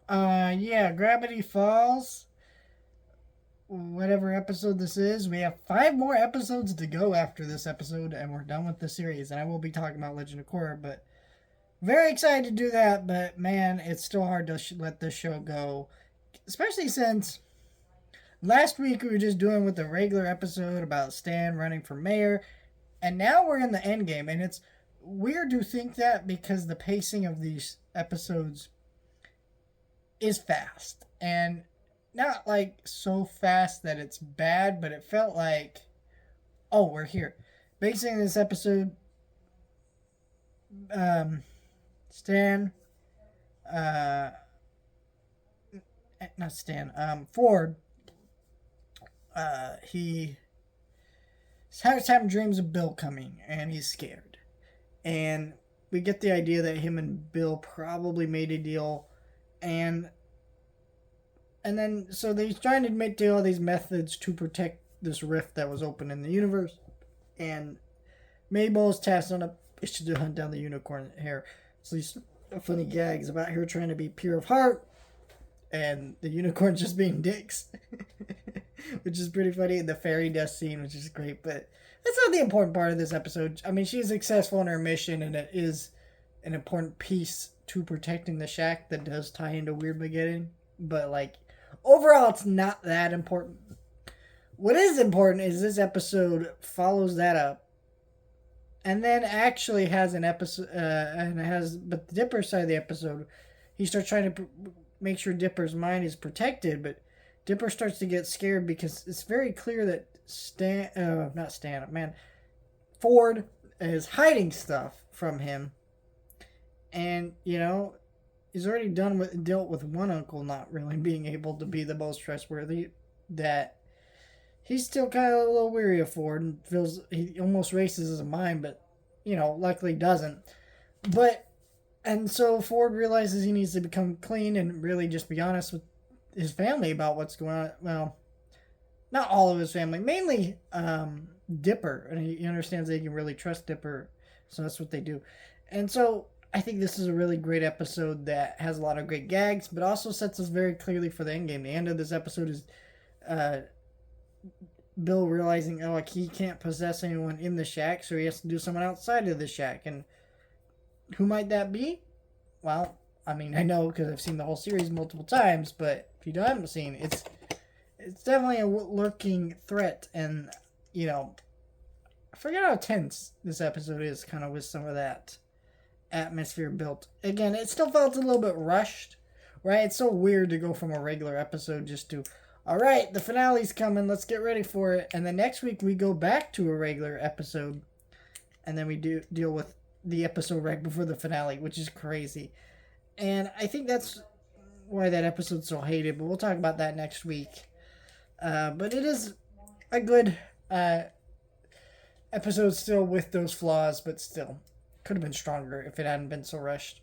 Yeah, Gravity Falls. Whatever episode this is, we have 5 more episodes to go after this episode, and we're done with the series. And I will be talking about Legend of Korra, but very excited to do that. But man, it's still hard to let this show go, especially since last week we were just doing with a regular episode about Stan running for mayor, and now we're in the end game, and it's weird to think that because the pacing of these episodes is fast and not like so fast that it's bad, but it felt like, oh, we're here. Basically, in this episode, um, Stan, uh, not Stan, Ford, he starts having dreams of Bill coming, and he's scared. And we get the idea that him and Bill probably made a deal, and then so he's trying to make all these methods to protect this rift that was open in the universe, and Mabel is tasked on a mission to hunt down the unicorn hair. So these funny gags about her trying to be pure of heart, and the unicorn just being dicks, which is pretty funny. And the fairy dust scene, which is great, but that's not the important part of this episode. I mean, she's successful in her mission, and it is an important piece to protecting the shack that does tie into Weirdmageddon. But like overall, it's not that important. What is important is this episode follows that up, and then actually has an episode, and it has, but the Dipper side of the episode, he starts trying to make sure Dipper's mind is protected, but Dipper starts to get scared because it's very clear that Ford is hiding stuff from him, and he's already dealt with one uncle not really being able to be the most trustworthy. That he's still kind of a little weary of Ford and feels he almost races his mind, but luckily doesn't. But and so Ford realizes he needs to become clean and really just be honest with his family about what's going on. Well, not all of his family, mainly Dipper, and he understands that he can really trust Dipper, so that's what they do. And so I think this is a really great episode that has a lot of great gags, but also sets us very clearly for the end game. The end of this episode is Bill realizing, oh, like he can't possess anyone in the shack, so he has to do someone outside of the shack. And who might that be? Well, I mean, I know because I've seen the whole series multiple times, but if you haven't seen, it's definitely a lurking threat. And I forget how tense this episode is, kind of with some of that atmosphere built. Again, it still felt a little bit rushed, right? It's so weird to go from a regular episode just to, all right, the finale's coming, let's get ready for it. And then next week we go back to a regular episode, and then we deal with the episode right before the finale, which is crazy. And I think that's why that episode's so hated, but we'll talk about that next week. But it is a good episode still with those flaws, but still could have been stronger if it hadn't been so rushed.